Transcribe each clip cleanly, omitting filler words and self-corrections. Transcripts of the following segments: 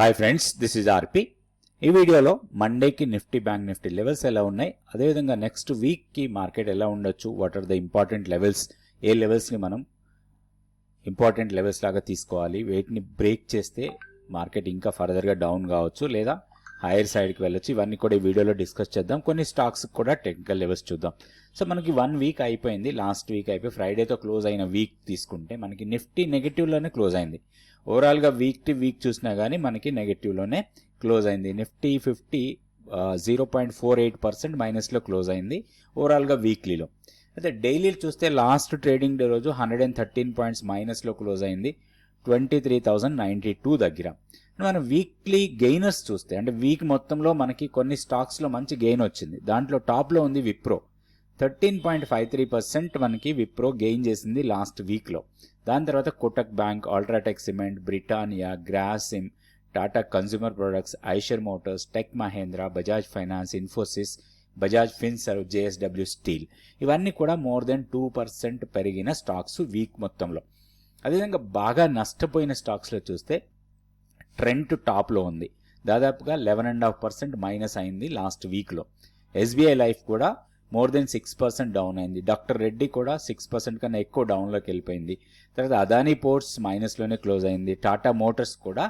Hi friends, this is RP. ఈ వీడియోలో మండేకి నిఫ్టీ బ్యాంక్ నిఫ్టీ లెవెల్స్ ఎలా ఉన్నాయి, అదేవిధంగా నెక్స్ట్ వీక్కి మార్కెట్ ఎలా ఉండొచ్చు, what are the important levels, ఏ లెవెల్స్ని మనం ఇంపార్టెంట్ లెవెల్స్ లాగా తీసుకోవాలి, వీటిని బ్రేక్ చేస్తే మార్కెట్ ఇంకా ఫర్దర్గా డౌన్ కావచ్చు లేదా హైయర్ సైడ్కి వెళ్ళొచ్చు. ఇవన్నీ కూడా ఈ వీడియోలో డిస్కస్ చేద్దాం. కొన్ని స్టాక్స్ కూడా టెక్నికల్ లెవెల్స్ చూద్దాం. సో మనకి 1 వీక్ అయిపోయింది, లాస్ట్ వీక్ అయిపోయి ఫ్రైడేతో క్లోజ్ అయిన వీక్ తీసుకుంటే మనకి నిఫ్టీ నెగిటివ్లోనే క్లోజ్ అయింది. ఓవరాల్గా వీక్ టు వీక్ చూసినా కానీ మనకి నెగిటివ్లోనే క్లోజ్ అయింది. నిఫ్టీ 50 0.48% మైనస్లో క్లోజ్ అయింది ఓవరాల్గా వీక్లీలో. అయితే డైలీ చూస్తే లాస్ట్ ట్రేడింగ్ డే రోజు 113 పాయింట్స్ మైనస్లో క్లోజ్ అయింది 23,092 దగ్గర. మనం వీక్లీ గెయినర్స్ చూస్తే అంటే వీక్ మొత్తంలో మనకి కొన్ని స్టాక్స్లో మంచి గెయిన్ వచ్చింది. దాంట్లో టాప్లో ఉంది విప్రో, 13.53% మనకి విప్రో గెయిన్ చేసింది లాస్ట్ వీక్లో. దాని తర్వాత Kotak Bank, UltraTech Cement, Britannia, Grasim, Tata Consumer Products, Eicher Motors, Tech Mahindra, Bajaj Finance, Infosys, Bajaj Finserv, JSW Steel, ఇవన్నీ కూడా మోర్ దెన్ 2% పెరిగిన స్టాక్స్ వీక్ మొత్తంలో. అదేవిధంగా బాగా నష్టపోయిన స్టాక్స్లో చూస్తే ట్రెండ్ టాప్లో ఉంది, దాదాపుగా 11.5% మైనస్ అయింది లాస్ట్ వీక్లో. ఎస్బీఐ లైఫ్ కూడా మోర్ దెన్ 6% డౌన్ అయింది. డాక్టర్ రెడ్డి కూడా 6% కన్నా ఎక్కువ డౌన్లోకి వెళ్ళిపోయింది. తర్వాత అదానీ పోర్ట్స్ మైనస్లోనే క్లోజ్ అయింది. టాటా మోటార్స్ కూడా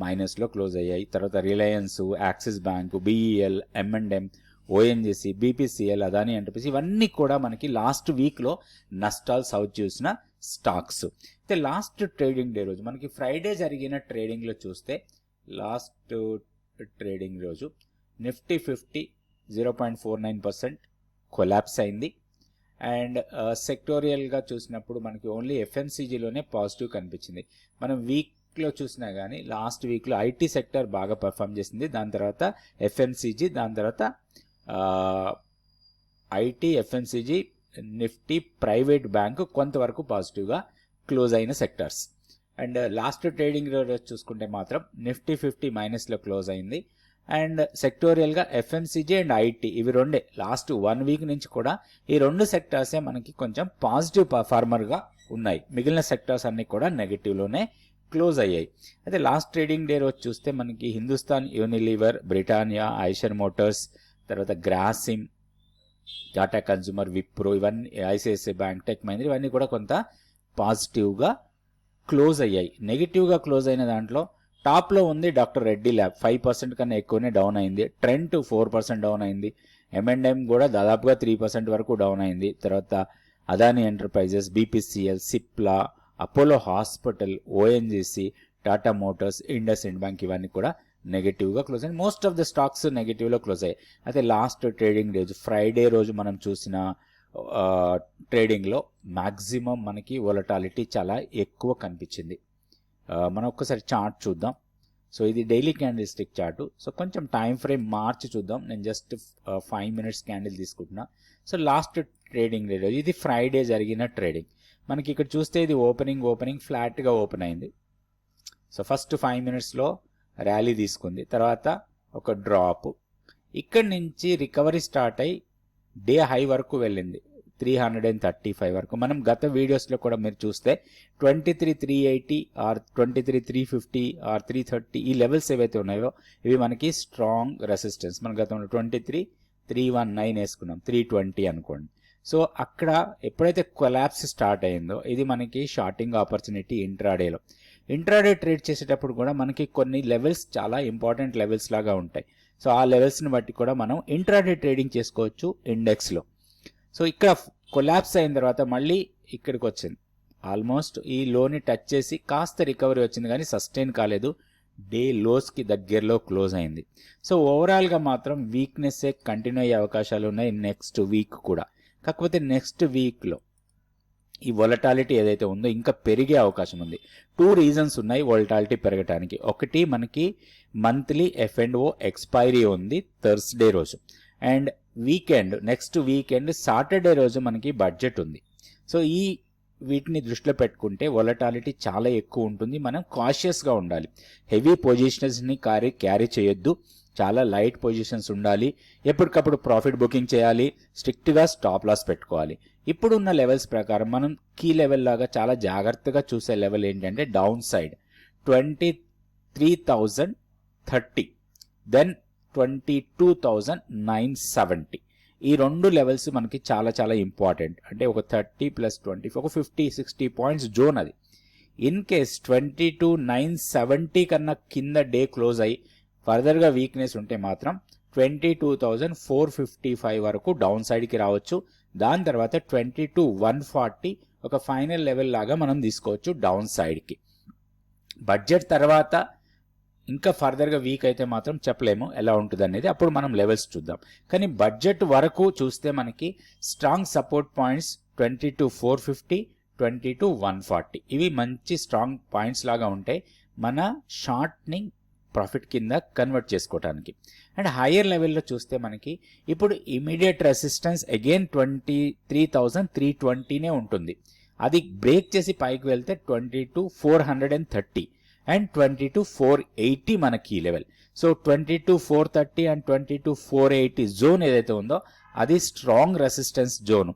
మైనస్లో క్లోజ్ అయ్యాయి. తర్వాత Reliance, axis bank, BEL, M&M, ONGC, BPCL, Adani enterprise, ఇవన్నీ కూడా మనకి లాస్ట్ వీక్లో నష్టాలు సౌత్ చూసిన స్టాక్స్. అయితే లాస్ట్ ట్రేడింగ్ డే రోజు మనకి ఫ్రైడే జరిగిన ట్రేడింగ్లో చూస్తే లాస్ట్ ట్రేడింగ్ రోజు నిఫ్టీ 50 0.49% కొలాప్స్ అయింది. అండ్ సెక్టోరియల్గా చూసినప్పుడు మనకి ఓన్లీ ఎఫ్ఎంసీజీలోనే పాజిటివ్ కనిపించింది. మనం వీక్లో చూసినా కానీ లాస్ట్ వీక్లో ఐటీ సెక్టర్ బాగా పర్ఫామ్ చేసింది, దాని తర్వాత ఎఫ్ఎంసీజీ, దాని తర్వాత IT, FMCG, Nifty, private bank కొంతవరకు పాజిటివ్గా క్లోజ్ అయిన సెక్టర్స్. అండ్ లాస్ట్ ట్రేడింగ్ రోజు చూసుకుంటే మాత్రం నిఫ్టీ 50 మైనస్లో క్లోజ్ అయింది. అండ్ సెక్టోరియల్గా ఎఫ్ఎంసీజీ అండ్ ఐటీ, ఇవి రెండే లాస్ట్ 1 వీక్ నుంచి కూడా ఈ రెండు సెక్టార్సే మనకి కొంచెం పాజిటివ్ పర్ఫార్మర్గా ఉన్నాయి. మిగిలిన సెక్టార్స్ అన్ని కూడా నెగిటివ్లోనే క్లోజ్ అయ్యాయి. అయితే లాస్ట్ ట్రేడింగ్ డే రోజు చూస్తే మనకి Hindustan Unilever, Britannia, Eicher Motors, తర్వాత గ్రాసిమ్, టాటా కన్స్యూమర్, విప్రో, ఇవన్నీ, ఐసిఐసిఐ బ్యాంక్, టెక్ మహీంద్ర, ఇవన్నీ కూడా కొంత పాజిటివ్గా క్లోజ్ అయ్యాయి. నెగిటివ్గా క్లోజ్ అయిన దాంట్లో టాప్లో ఉంది డాక్టర్ రెడ్డి ల్యాబ్, 5% కన్నా ఎక్కువనే డౌన్ అయింది. ట్రెండ్ 4% డౌన్ అయింది. M&M కూడా దాదాపుగా 3% వరకు డౌన్ అయింది. తర్వాత Adani Enterprises, BPCL, Cipla, Apollo Hospital, ONGC, Tata Motors, IndusInd Bank, ఇవన్నీ కూడా నెగిటివ్గా క్లోజ్ అయ్యాయి. మోస్ట్ ఆఫ్ ద స్టాక్స్ నెగిటివ్లో క్లోజ్ అయ్యాయి. అయితే లాస్ట్ ట్రేడింగ్ రోజు ఫ్రైడే రోజు మనం చూసిన ట్రేడింగ్లో మ్యాక్సిమం మనకి వొలటాలిటీ చాలా ఎక్కువ కనిపించింది. మనం ఒక్కసారి చార్ట్ చూద్దాం. సో ఇది daily candle stick chart. So కొంచెం టైం ఫ్రేమ్ మార్చి చూద్దాం. నేను జస్ట్ 5 minutes క్యాండిల్ తీసుకుంటున్నా. సో లాస్ట్ ట్రేడింగ్ డే రోజు, ఇది ఫ్రైడే జరిగిన ట్రేడింగ్. మనకి ఇక్కడ చూస్తే ఇది ఓపెనింగ్ ఫ్లాట్గా ఓపెన్ అయింది. సో ఫస్ట్ 5 minutesలో ర్యాలీ తీసుకుంది, తర్వాత ఒక డ్రాప్, ఇక్కడి నుంచి రికవరీ స్టార్ట్ అయ్యి డే హై వరకు వెళ్ళింది 335 వరకు. మనం గత వీడియోస్లో కూడా మీరు చూస్తే 23,380 ఆర్ 23,350 ఆర్ 330, ఈ లెవెల్స్ ఏవైతే ఉన్నాయో ఇవి మనకి స్ట్రాంగ్ రెసిస్టెన్స్. మన గతంలో 23,319 వేసుకున్నాం, 320 అనుకోండి. సో అక్కడ ఎప్పుడైతే కొలాప్స్ స్టార్ట్ అయిందో ఇది మనకి షార్టింగ్ ఆపర్చునిటీ ఇంట్రాడేలో. ఇంట్రాడే ట్రేడ్ చేసేటప్పుడు కూడా మనకి కొన్ని లెవెల్స్ చాలా ఇంపార్టెంట్ లెవెల్స్ లాగా ఉంటాయి. సో ఆ లెవెల్స్ని బట్టి కూడా మనం ఇంట్రాడే ట్రేడింగ్ చేసుకోవచ్చు ఇండెక్స్లో. సో ఇక్కడ కొలాప్స్ అయిన తర్వాత మళ్ళీ ఇక్కడికి వచ్చింది, ఆల్మోస్ట్ ఈ లోని టచ్ చేసి కాస్త రికవరీ వచ్చింది కానీ సస్టైన్ కాలేదు, డే లోస్కి దగ్గరలో క్లోజ్ అయింది. సో ఓవరాల్గా మాత్రం వీక్నెస్సే కంటిన్యూ అయ్యే అవకాశాలు ఉన్నాయి నెక్స్ట్ వీక్ కూడా. కాకపోతే నెక్స్ట్ వీక్లో ఈ వొలటాలిటీ ఏదైతే ఉందో ఇంకా పెరిగే అవకాశం ఉంది. 2 reasons ఉన్నాయి వొలటాలిటీ పెరగటానికి. ఒకటి, మనకి మంత్లీ F&O ఎక్స్పైరీ ఉంది థర్స్డే రోజు, అండ్ నెక్స్ట్ వీకెండ్ సాటర్డే రోజు మనకి బడ్జెట్ ఉంది. సో వీటిని దృష్టిలో పెట్టుకుంటే వొలటాలిటీ చాలా ఎక్కువ ఉంటుంది. మనం కాషియస్గా ఉండాలి. హెవీ పొజిషన్స్ని క్యారీ చేయొద్దు, చాలా లైట్ పొజిషన్స్ ఉండాలి. ఎప్పటికప్పుడు ప్రాఫిట్ బుకింగ్ చేయాలి, స్ట్రిక్ట్గా స్టాప్ లాస్ పెట్టుకోవాలి. ఇప్పుడున్న లెవెల్స్ ప్రకారం మనం కీ లెవెల్ లాగా చాలా జాగ్రత్తగా చూసే లెవెల్ ఏంటంటే డౌన్ సైడ్ 23,000 30, దెన్ 22,970. ఈ రెండు లెవెల్స్ మనకి చాలా చాలా ఇంపార్టెంట్. అంటే ఒక 30 + 20 ఒక 50-60 పాయింట్స్ జోన్ అది. ఇన్ కేస్ 22,970 కన్నా కింద డే క్లోజ్ అయ్యి ఫర్దర్గా వీక్నెస్ ఉంటే మాత్రం 22,455 వరకు డౌన్ సైడ్కి రావచ్చు. దాని తర్వాత 22,140 ఒక ఫైనల్ లెవెల్ లాగా మనం తీసుకోవచ్చు డౌన్ సైడ్కి. బడ్జెట్ తర్వాత ఇంకా ఫర్దర్గా వీక్ అయితే మాత్రం చెప్పలేము ఎలా ఉంటుంది అనేది, అప్పుడు మనం లెవెల్స్ చూద్దాం. కానీ బడ్జెట్ వరకు చూస్తే మనకి స్ట్రాంగ్ సపోర్ట్ పాయింట్స్ 22,450, 22,140 ఇవి మంచి స్ట్రాంగ్ పాయింట్స్ లాగా ఉంటాయి మన షార్ట్ని ప్రాఫిట్ కింద కన్వర్ట్ చేసుకోవడానికి. అండ్ హయ్యర్ లెవెల్లో చూస్తే మనకి ఇప్పుడు ఇమీడియట్ రెసిస్టెన్స్ అగైన్ 23,320నే ఉంటుంది. అది బ్రేక్ చేసి పైకి వెళ్తే 22,430 అండ్ 22,480 మన key level. So 22,430 and 22,480 zone ఏదైతే ఉందో అది స్ట్రాంగ్ రెసిస్టెన్స్ జోన్.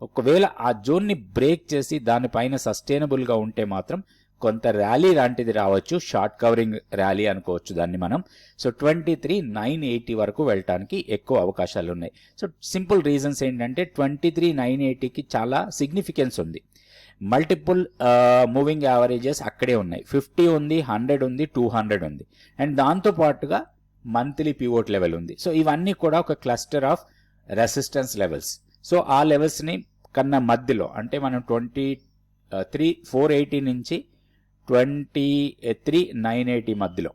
ఒకవేళ ఆ జోన్ని బ్రేక్ చేసి దానిపైన సస్టైనబుల్గా ఉంటే మాత్రం కొంత ర్యాలీ లాంటిది రావచ్చు, షార్ట్ కవరింగ్ ర్యాలీ అనుకోవచ్చు దాన్ని మనం. సో 23,980 వరకు వెళ్ళటానికి ఎక్కువ అవకాశాలు ఉన్నాయి. సో సింపుల్ రీజన్స్ ఏంటంటే 23,980కి చాలా సిగ్నిఫికెన్స్ ఉంది. మల్టిపుల్ మూవింగ్ యావరేజెస్ అక్కడే ఉన్నాయి. 50 ఉంది, 100 ఉంది, 200 ఉంది, అండ్ దాంతో పాటుగా మంత్లీ పివోట్ లెవెల్ ఉంది. సో ఇవన్నీ కూడా ఒక cluster of resistance levels. So ఆ లెవెల్స్ని కన్నా మధ్యలో అంటే మనం 23,480 నుంచి 23,980 మధ్యలో,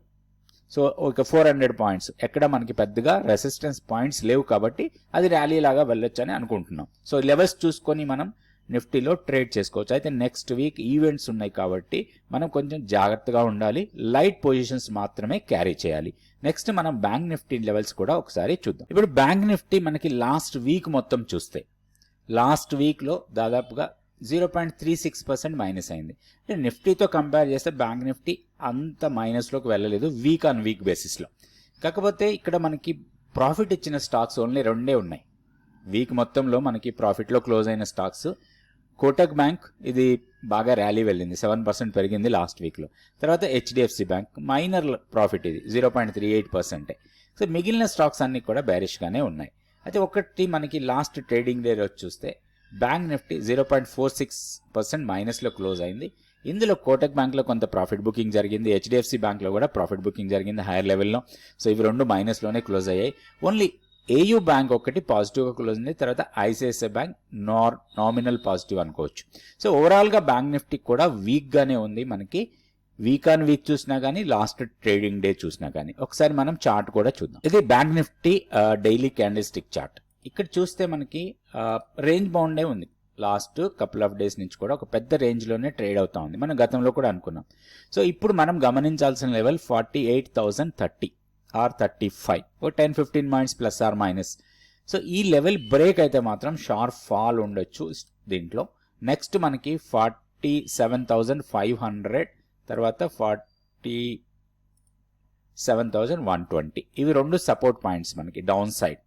సో ఒక 400 పాయింట్స్ ఎక్కడ మనకి పెద్దగా రెసిస్టెన్స్ పాయింట్స్ లేవు కాబట్టి అది ర్యాలీ లాగా వెళ్ళొచ్చు అని అనుకుంటున్నాం. సో లెవెల్స్ చూసుకొని మనం నిఫ్టీలో ట్రేడ్ చేసుకోవచ్చు. అయితే నెక్స్ట్ వీక్ ఈవెంట్స్ ఉన్నాయి కాబట్టి మనం కొంచెం జాగ్రత్తగా ఉండాలి, లైట్ పొజిషన్స్ మాత్రమే క్యారీ చేయాలి. నెక్స్ట్ మనం బ్యాంక్ నిఫ్టీ లెవెల్స్ కూడా ఒకసారి చూద్దాం. ఇప్పుడు బ్యాంక్ నిఫ్టీ మనకి లాస్ట్ వీక్ మొత్తం చూస్తే లాస్ట్ వీక్లో దాదాపుగా 0.36% మైనస్ అయింది. అంటే నిఫ్టీతో కంపేర్ చేస్తే బ్యాంక్ నిఫ్టీ అంత మైనస్లోకి వెళ్ళలేదు వీక్ ఆన్ వీక్ బేసిస్లో. కాకపోతే ఇక్కడ మనకి ప్రాఫిట్ ఇచ్చిన స్టాక్స్ ఓన్లీ రెండే ఉన్నాయి వీక్ మొత్తంలో. మనకి ప్రాఫిట్లో క్లోజ్ అయిన స్టాక్స్ కోటక్ బ్యాంక్, ఇది బాగా ర్యాలీ వెళ్ళింది, 7% పెరిగింది లాస్ట్ వీక్లో. తర్వాత హెచ్డిఎఫ్సి బ్యాంక్ మైనర్ ప్రాఫిట్, ఇది 0.38%. సో మిగిలిన స్టాక్స్ అన్ని కూడా బేరిష్గానే ఉన్నాయి. అయితే ఒకటి మనకి లాస్ట్ ట్రేడింగ్ డే రోజు చూస్తే బ్యాంక్ నిఫ్టీ 0.46% మైనస్లో క్లోజ్ అయింది. ఇందులో కోటక్ బ్యాంక్లో కొంత ప్రాఫిట్ బుకింగ్ జరిగింది, హెచ్డిఎఫ్సి బ్యాంక్లో కూడా ప్రాఫిట్ బుకింగ్ జరిగింది హైయర్ లెవెల్లో. సో ఇవి రెండు మైనస్లోనే క్లోజ్ అయ్యాయి. ఓన్లీ ఏయూ బ్యాంక్ ఒకటి పాజిటివ్గా క్లోజ్ అయింది. తర్వాత ఐసిఐసిఐ బ్యాంక్ నామినల్ పాజిటివ్ అనుకోవచ్చు. సో ఓవరాల్గా బ్యాంక్ నిఫ్టీ కూడా వీక్గానే ఉంది మనకి, వీక్ ఆన్ వీక్ చూసినా కానీ లాస్ట్ ట్రేడింగ్ డే చూసినా కానీ. ఒకసారి మనం చార్ట్ కూడా చూద్దాం. ఇది bank Nifty daily candle stick chart. ఇక్కడ చూస్తే మనకి రేంజ్ బౌండే ఉంది. లాస్ట్ కపుల్ ఆఫ్ డేస్ నుంచి కూడా ఒక పెద్ద రేంజ్లోనే ట్రేడ్ అవుతా ఉంది, మనం గతంలో కూడా అనుకున్నాం. సో ఇప్పుడు మనం గమనించాల్సిన లెవెల్ 48,030 ఆర్ 35, ఓ 10-15 points plus or minus. So ఈ లెవెల్ బ్రేక్ అయితే మాత్రం షార్ప్ ఫాల్ ఉండొచ్చు దీంట్లో. నెక్స్ట్ మనకి 47,500, తర్వాత 47,120 ఇవి రెండు సపోర్ట్ పాయింట్స్ మనకి డౌన్ సైడ్.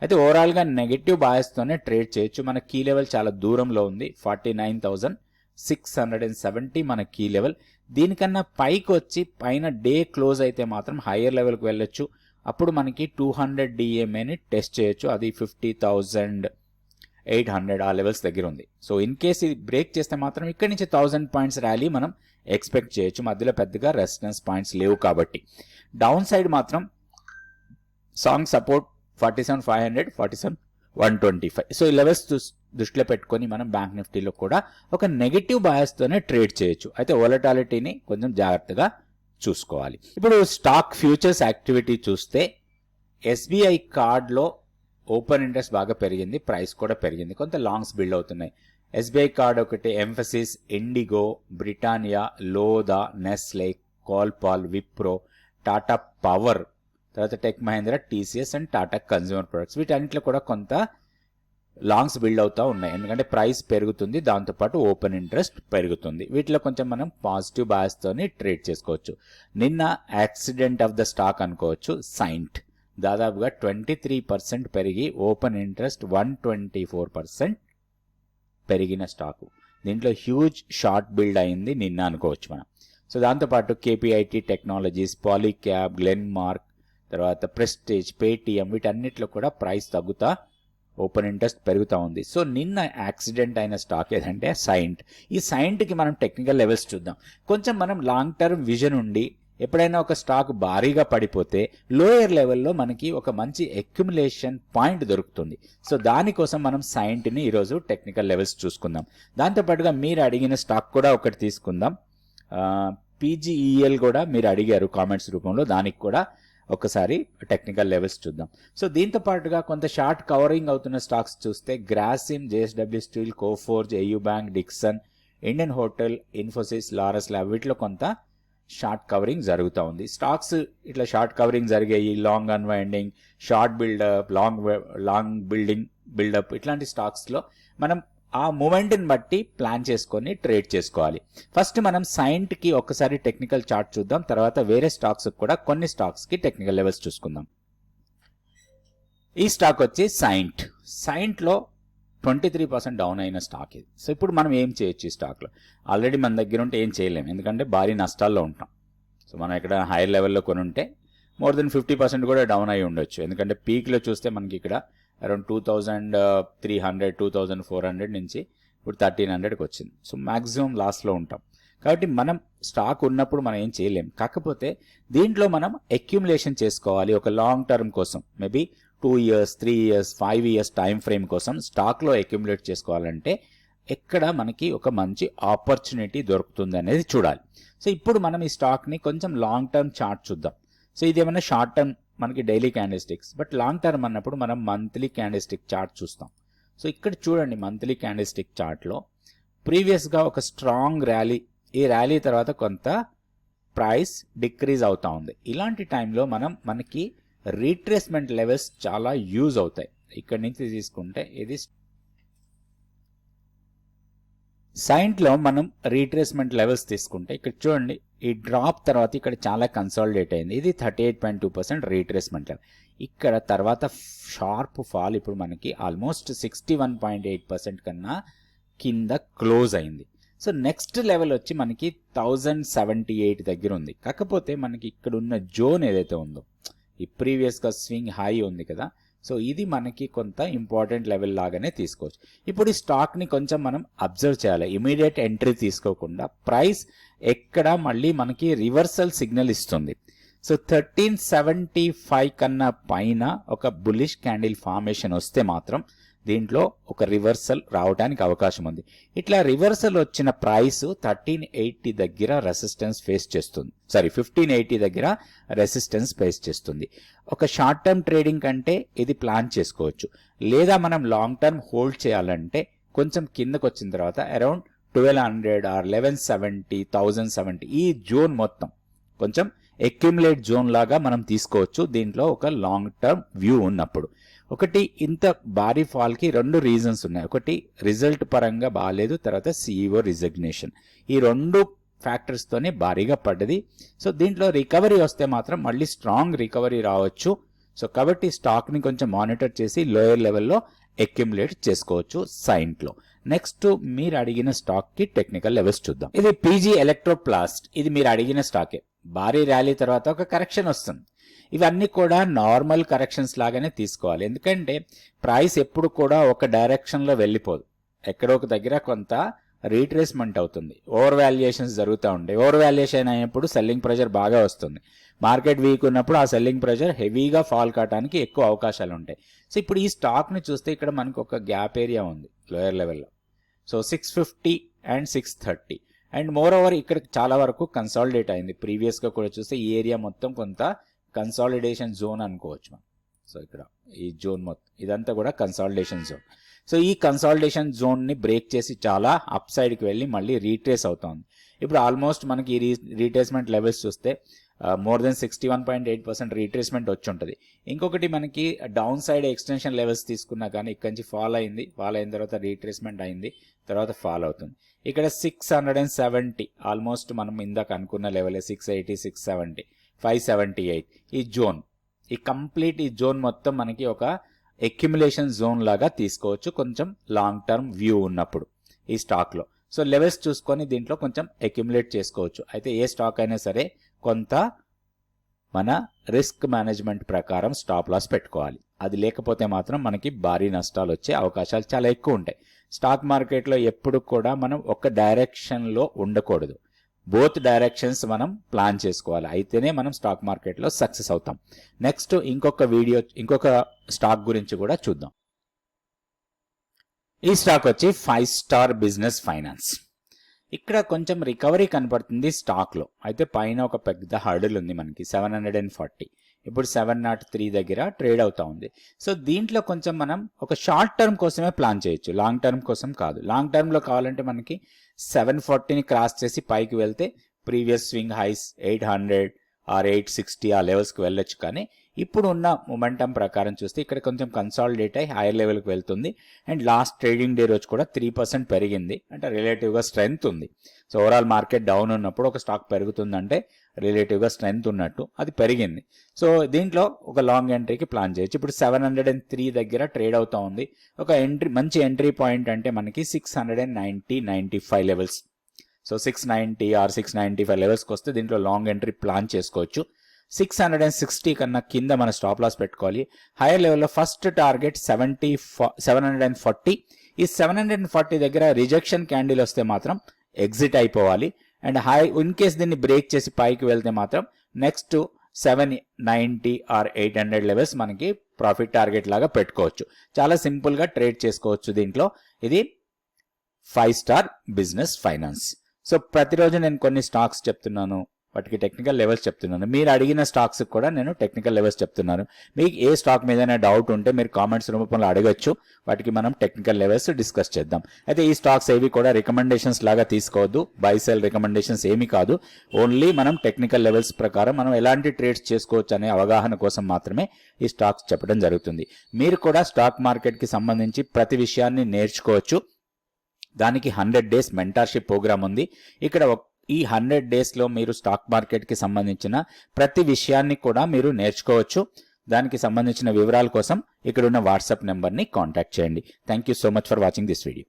అయితే ఓవరాల్గా నెగటివ్ బాయస్తోనే ట్రేడ్ చేయొచ్చు. మన కీ లెవెల్ చాలా దూరంలో ఉంది, 49,670 మన కీ లెవెల్. దీనికన్నా పైకి వచ్చి పైన డే క్లోజ్ అయితే మాత్రం హయ్యర్ లెవెల్కి వెళ్ళొచ్చు. అప్పుడు మనకి 200 DMAని టెస్ట్ చేయొచ్చు, అది 50,800 ఆ లెవెల్స్ దగ్గర ఉంది. సో ఇన్ కేస్ ఇది బ్రేక్ చేస్తే మాత్రం ఇక్కడి నుంచి 1000 పాయింట్స్ ర్యాలీ మనం ఎక్స్పెక్ట్ చేయొచ్చు, మధ్యలో పెద్దగా రెసిస్టెన్స్ పాయింట్స్ లేవు కాబట్టి. డౌన్ సైడ్ మాత్రం సాంగ్ సపోర్ట్ 47,500, 47,125. సో ఈ లెవెల్స్ దృష్టిలో పెట్టుకొని మనం బ్యాంక్ నిఫ్టీలో కూడా ఒక నెగటివ్ బాయస్తోనే ట్రేడ్ చేయొచ్చు. అయితే వోలటాలిటీని కొంచెం జాగ్రత్తగా చూసుకోవాలి. ఇప్పుడు స్టాక్ ఫ్యూచర్స్ యాక్టివిటీ చూస్తే ఎస్బీఐ కార్డ్లో ఓపెన్ ఇంట్రెస్ట్ బాగా పెరిగింది, ప్రైస్ కూడా పెరిగింది, కొంత లాంగ్స్ బిల్డ్ అవుతున్నాయి. ఎస్బీఐ కార్డ్ ఒకటి, Mphasis, IndiGo, Britannia, Lodha, Nestle, Colpal, Wipro, Tata Power, తర్వాత Tech Mahindra, TCS and Tata Consumer Products, వీటన్నిటిలో కూడా కొంత లాంగ్స్ బిల్డ్ అవుతూ ఉన్నాయి. ఎందుకంటే ప్రైస్ పెరుగుతుంది, దాంతోపాటు ఓపెన్ ఇంట్రెస్ట్ పెరుగుతుంది. వీటిలో కొంచెం మనం పాజిటివ్ బాయస్తోని ట్రేడ్ చేసుకోవచ్చు. నిన్న యాక్సిడెంట్ ఆఫ్ ద స్టాక్ అనుకోవచ్చు, సైంట్ దాదాపుగా 23% పెరిగి ఓపెన్ ఇంట్రెస్ట్ 124% పెరిగిన స్టాకు. దీంట్లో హ్యూజ్ షార్ట్ బిల్డ్ అయింది నిన్న అనుకోవచ్చు మనం. సో దాంతోపాటు కేపీఐటీ టెక్నాలజీస్, పాలీక్యాబ్, గ్లెన్మార్క్, తర్వాత ప్రెస్టేజ్, పేటిఎం, వీటన్నిటిలో కూడా ప్రైస్ తగ్గుతా ఓపెన్ ఇంట్రెస్ట్ పెరుగుతూ ఉంది. సో నిన్న యాక్సిడెంట్ అయిన స్టాక్ ఏదంటే సైంట్. ఈ సైంట్కి మనం టెక్నికల్ లెవెల్స్ చూద్దాం. కొంచెం మనం లాంగ్ టర్మ్ విజన్ ఉండి ఎప్పుడైనా ఒక స్టాక్ భారీగా పడిపోతే లోయర్ లెవెల్లో మనకి ఒక మంచి అక్యుములేషన్ పాయింట్ దొరుకుతుంది. సో దానికోసం మనం సైంట్ని ఈరోజు టెక్నికల్ లెవెల్స్ చూసుకుందాం. దాంతోపాటుగా మీరు అడిగిన స్టాక్ కూడా ఒకటి తీసుకుందాం. పీజీఈఎల్ కూడా మీరు అడిగారు కామెంట్స్ రూపంలో, దానికి కూడా ఒకసారి టెక్నికల్ లెవెల్స్ చూద్దాం. సో దీంతో పాటుగా కొంత షార్ట్ కవరింగ్ అవుతున్న స్టాక్స్ చూస్తే Grasim, JSW Steel, Coforge, AU Bank, Dixon, Indian Hotel, Infosys, Laurus Lab, వీటిలో కొంత షార్ట్ కవరింగ్ జరుగుతూ ఉంది. స్టాక్స్ ఇట్లా షార్ట్ కవరింగ్ జరిగాయి, long unwinding, short buildup, long buildup, ఇట్లాంటి స్టాక్స్లో మనం ఆ మూమెంట్ని బట్టి ప్లాన్ చేసుకొని ట్రేడ్ చేసుకోవాలి. ఫస్ట్ మనం సైంట్కి ఒక్కసారి టెక్నికల్ చార్ట్ చూద్దాం, తర్వాత వేరే స్టాక్స్ కూడా కొన్ని స్టాక్స్కి టెక్నికల్ లెవెల్స్ చూసుకుందాం. ఈ స్టాక్ వచ్చి సైంట్లో 23% డౌన్ అయిన స్టాక్ ఇది. సో ఇప్పుడు మనం ఏం చేయొచ్చు ఈ స్టాక్లో? ఆల్రెడీ మన దగ్గర ఉంటే ఏం చేయలేము, ఎందుకంటే భారీ నష్టాల్లో ఉంటాం. సో మనం ఎక్కడ హైయర్ లెవెల్లో కొని ఉంటే మోర్ దెన్ 50% కూడా డౌన్ అయి ఉండొచ్చు, ఎందుకంటే పీక్లో చూస్తే మనకి ఇక్కడ అరౌండ్ 2300, 2400 నుంచి ఇప్పుడు 1300కి వచ్చింది. సో మ్యాక్సిమం లాస్లో ఉంటాం. కాబట్టి మనం స్టాక్ ఉన్నప్పుడు మనం ఏం చేయలేం. కాకపోతే దీంట్లో మనం అక్యుములేషన్ చేసుకోవాలి ఒక లాంగ్ టర్మ్ కోసం. Maybe 2 years, 3 years, 5 years time frame కోసం స్టాక్లో అక్యుములేట్ చేసుకోవాలంటే ఎక్కడ మనకి ఒక మంచి ఆపర్చునిటీ దొరుకుతుంది అనేది చూడాలి. సో ఇప్పుడు మనం ఈ స్టాక్ని కొంచెం లాంగ్ టర్మ్ చార్ట్ చూద్దాం. సో ఇది ఏమన్నా షార్ట్ టర్మ్ మనకి డైలీ క్యాండిల్స్టిక్స్, బట్ లాంగ్ టర్మ్ అన్నప్పుడు మనం మంత్లీ క్యాండిల్స్టిక్ చార్ట్ చూస్తాం. సో ఇక్కడ చూడండి, మంత్లీ క్యాండిల్స్టిక్ చార్ట్లో ప్రీవియస్గా ఒక స్ట్రాంగ్ ర్యాలీ, ఈ ర్యాలీ తర్వాత కొంత ప్రైస్ డిక్రీజ్ అవుతా ఉంది. ఇలాంటి టైంలో మనకి రీట్రేస్మెంట్ లెవెల్స్ చాలా యూజ్ అవుతాయి. ఇక్కడ నుంచి తీసుకుంటే ఇది సైంట్లో మనం రీట్రేస్మెంట్ లెవెల్స్ తీసుకుంటే ఇక్కడ చూడండి, ఈ డ్రాప్ తర్వాత ఇక్కడ చాలా కన్సాలిడేట్ అయింది. ఇది 38.2% రీట్రేస్మెంట్ లెవెల్. ఇక్కడ తర్వాత షార్ప్ ఫాల్ ఇప్పుడు మనకి ఆల్మోస్ట్ 61.8% కన్నా కింద క్లోజ్ అయింది. సో నెక్స్ట్ లెవెల్ వచ్చి మనకి 1078 దగ్గర ఉంది. కాకపోతే మనకి ఇక్కడ ఉన్న జోన్ ఏదైతే ఉందో, ఈ ప్రీవియస్గా స్వింగ్ హై ఉంది కదా, సో ఇది మనకి కొంత ఇంపార్టెంట్ లెవెల్ లాగానే తీసుకోవచ్చు. ఇప్పుడు ఈ స్టాక్ని కొంచెం మనం అబ్జర్వ్ చేయాలి. ఇమీడియట్ ఎంట్రీ తీసుకోకుండా ప్రైస్ ఎక్కడ మళ్ళీ మనకి రివర్సల్ సిగ్నల్ ఇస్తుంది. సో 1375 కన్నా పైన ఒక బులిష్ క్యాండిల్ ఫార్మేషన్ వస్తే మాత్రం దీంట్లో ఒక రివర్సల్ రావడానికి అవకాశం ఉంది. ఇట్లా రివర్సల్ వచ్చిన ప్రైస్ 1380 దగ్గర రెసిస్టెన్స్ ఫేస్ చేస్తుంది, 1580 దగ్గర రెసిస్టెన్స్ ఫేస్ చేస్తుంది. ఒక షార్ట్ టర్మ్ ట్రేడింగ్ కంటే ఇది ప్లాన్ చేసుకోవచ్చు. లేదా మనం లాంగ్ టర్మ్ హోల్డ్ చేయాలంటే కొంచెం కిందకు వచ్చిన తర్వాత అరౌండ్ 1200 ఆర్ 1170, 1070 ఈ జోన్ మొత్తం కొంచెం అక్యుములేట్ జోన్ లాగా మనం తీసుకోవచ్చు దీంట్లో ఒక లాంగ్ టర్మ్ వ్యూ ఉన్నప్పుడు. ఒకటి, ఇంత భారీ ఫాల్కి 2 రీజన్స్ ఉన్నాయి. ఒకటి రిజల్ట్ పరంగా బాగాలేదు, తర్వాత CEO రిజిగ్నేషన్. ఈ 2 ఫ్యాక్టర్స్తోనే భారీగా పడ్డది. సో దీంట్లో రికవరీ వస్తే మాత్రం మళ్ళీ స్ట్రాంగ్ రికవరీ రావచ్చు. సో కాబట్టి స్టాక్ని కొంచెం మానిటర్ చేసి లోయర్ లెవెల్లో అక్యుములేట్ చేసుకోవచ్చు సైంట్లో. నెక్స్ట్ మీరు అడిగిన స్టాక్కి టెక్నికల్ లెవెల్స్ చూద్దాం. ఇది PG ఎలక్ట్రోప్లాస్ట్. ఇది మీరు అడిగిన స్టాకే. భారీ ర్యాలీ తర్వాత ఒక కరెక్షన్ వస్తుంది. ఇవన్నీ కూడా నార్మల్ కరెక్షన్స్ లాగానే తీసుకోవాలి, ఎందుకంటే ప్రైస్ ఎప్పుడు కూడా ఒక డైరెక్షన్లో వెళ్ళిపోదు. ఎక్కడో ఒక దగ్గర కొంత రీట్రేస్మెంట్ అవుతుంది, ఓవర్ వాల్యుయేషన్స్ జరుగుతూ ఉంటాయి. ఓవర్ వాల్యుయేషన్ అయినప్పుడు సెల్లింగ్ ప్రెషర్ బాగా వస్తుంది. మార్కెట్ వీక్ ఉన్నప్పుడు ఆ సెల్లింగ్ ప్రెషర్ హెవీగా ఫాల్ కావడానికి ఎక్కువ అవకాశాలు ఉంటాయి. సో ఇప్పుడు ఈ స్టాక్ని చూస్తే ఇక్కడ మనకు ఒక గ్యాప్ ఏరియా ఉంది లోయర్ లెవెల్లో. So 650 and 630 and more over ఇక్కడ చాలా వరకు కన్సాలిడేట్ అయింది. ప్రీవియస్గా కూడా చూస్తే ఈ ఏరియా మొత్తం కొంత కన్సాలిడేషన్ జోన్ అనుకోవచ్చు మనం. సో ఇక్కడ ఈ జోన్ మొత్తం ఇదంతా కూడా కన్సాలిడేషన్ జోన్. సో ఈ కన్సాలిడేషన్ జోన్ని బ్రేక్ చేసి చాలా అప్ సైడ్కి వెళ్ళి మళ్ళీ రీట్రేస్ అవుతుంది. ఇప్పుడు ఆల్మోస్ట్ మనకి ఈ రీట్రేస్మెంట్ లెవెల్స్ చూస్తే మోర్ దెన్ 61.8% రీట్రేస్మెంట్ వచ్చి ఉంటుంది. ఇంకొకటి మనకి డౌన్ సైడ్ ఎక్స్టెన్షన్ లెవెల్స్ తీసుకున్నా కానీ ఇక్కడి నుంచి ఫాల్ అయిన తర్వాత రీట్రేస్మెంట్ అయింది, తర్వాత ఫాల్ అవుతుంది. ఇక్కడ 670 ఆల్మోస్ట్ మనం ఇందాక అనుకున్న లెవెల్ 680, 670, 578 ఈ జోన్, ఈ కంప్లీట్ ఈ జోన్ మొత్తం మనకి ఒక అక్యుములేషన్ జోన్ లాగా తీసుకోవచ్చు కొంచెం లాంగ్ టర్మ్ వ్యూ ఉన్నప్పుడు ఈ స్టాక్లో. సో లెవెల్స్ చూసుకొని దీంట్లో కొంచెం అక్యుములేట్ చేసుకోవచ్చు. అయితే ఏ స్టాక్ అయినా సరే కొంత మన రిస్క్ మేనేజ్మెంట్ ప్రకారం స్టాప్ లాస్ పెట్టుకోవాలి. అది లేకపోతే మాత్రం మనకి భారీ నష్టాలు వచ్చే అవకాశాలు చాలా ఎక్కువ ఉంటాయి. స్టాక్ మార్కెట్లో ఎప్పుడు కూడా మనం ఒక డైరెక్షన్లో ఉండకూడదు. బోత్ డైరెక్షన్స్ మనం ప్లాన్ చేసుకోవాలి. అయితేనే మనం స్టాక్ మార్కెట్లో సక్సెస్ అవుతాం. నెక్స్ట్ ఇంకొక స్టాక్ గురించి కూడా చూద్దాం. ఈ స్టాక్ వచ్చి 5 స్టార్ బిజినెస్ ఫైనాన్స్. ఇక్కడ కొంచెం రికవరీ కనపడుతుంది స్టాక్లో. అయితే పైన ఒక పెద్ద హర్డల్ ఉంది మనకి 740. ఇప్పుడు 703 దగ్గర ట్రేడ్ అవుతా ఉంది. సో దీంట్లో కొంచెం మనం ఒక షార్ట్ టర్మ్ కోసమే ప్లాన్ చేయొచ్చు, లాంగ్ టర్మ్ కోసం కాదు. లాంగ్ టర్మ్లో కావాలంటే మనకి 740ని క్రాస్ చేసి పైకి వెళ్తే ప్రీవియస్ స్వింగ్ హైస్ 800 ఆర్ 860 ఆ లెవెల్స్కి వెళ్ళొచ్చు. కానీ ఇప్పుడు ఉన్న మొమెంటం ప్రకారం చూస్తే ఇక్కడ కొంచెం కన్సాలిడేట్ అయ్యి హైయర్ లెవెల్కి వెళ్తుంది. అండ్ లాస్ట్ ట్రేడింగ్ డే రోజు కూడా 3% పెరిగింది, అంటే రిలేటివ్గా స్ట్రెంగ్త్ ఉంది. సో ఓవరాల్ మార్కెట్ డౌన్ ఉన్నప్పుడు ఒక స్టాక్ పెరుగుతుందంటే రిలేటివ్గా స్ట్రెంగ్త్ ఉన్నట్టు, అది పెరిగింది. సో దీంట్లో ఒక లాంగ్ ఎంట్రీకి ప్లాన్ చేయొచ్చు. ఇప్పుడు 703 దగ్గర ట్రేడ్ అవుతా ఉంది. ఒక మంచి ఎంట్రీ పాయింట్ అంటే మనకి 690-95 లెవెల్స్. సో 690 ఆర్ 695 లెవెల్స్కి వస్తే దీంట్లో లాంగ్ ఎంట్రీ ప్లాన్ చేసుకోవచ్చు. 660 కన్నా కింద మన స్టాప్ లాస్ పెట్టుకోవాలి. హైయర్ లెవెల్లో ఫస్ట్ టార్గెట్ 740. ఈ 740 దగ్గర రిజెక్షన్ క్యాండిల్ వస్తే మాత్రం ఎగ్జిట్ అయిపోవాలి. అండ్ ఇన్ కేస్ దీన్ని బ్రేక్ చేసి పైకి వెళ్తే మాత్రం నెక్స్ట్ 790 ఆర్ 800 లెవెల్స్ మనకి ప్రాఫిట్ టార్గెట్ లాగా పెట్టుకోవచ్చు. చాలా సింపుల్గా ట్రేడ్ చేసుకోవచ్చు దీంట్లో. ఇది 5 స్టార్ బిజినెస్ ఫైనాన్స్. సో ప్రతిరోజు నేను కొన్ని స్టాక్స్ చెప్తున్నాను, వాటికి టెక్నికల్ లెవెల్స్ చెప్తున్నాను. మీరు అడిగిన స్టాక్స్ కూడా నేను టెక్నికల్ లెవెల్స్ చెప్తున్నాను. మీకు ఏ స్టాక్ మీదైనా డౌట్ ఉంటే మీరు కామెంట్స్ రూపంలో అడగచ్చు. వాటికి మనం టెక్నికల్ లెవెల్స్ డిస్కస్ చేద్దాం. అయితే ఈ స్టాక్స్ ఏవి కూడా రికమెండేషన్స్ లాగా తీసుకోవద్దు, బై సెల్ రికమెండేషన్స్ ఏమీ కాదు. ఓన్లీ మనం టెక్నికల్ లెవెల్స్ ప్రకారం మనం ఎలాంటి ట్రేడ్స్ చేసుకోవచ్చు అనే అవగాహన కోసం మాత్రమే ఈ స్టాక్స్ చెప్పడం జరుగుతుంది. మీరు కూడా స్టాక్ మార్కెట్కి సంబంధించి ప్రతి విషయాన్ని నేర్చుకోవచ్చు. దానికి 100 డేస్ మెంటార్షిప్ ప్రోగ్రామ్ ఉంది. ఇక్కడ ఈ 100 డేస్లో మీరు స్టాక్ మార్కెట్కి సంబంధించిన ప్రతి విషయాన్ని కూడా మీరు నేర్చుకోవచ్చు. దానికి సంబంధించిన వివరాల కోసం ఇక్కడున్న వాట్సాప్ నెంబర్ని కాంటాక్ట్ చేయండి. Thank you so much for watching this video.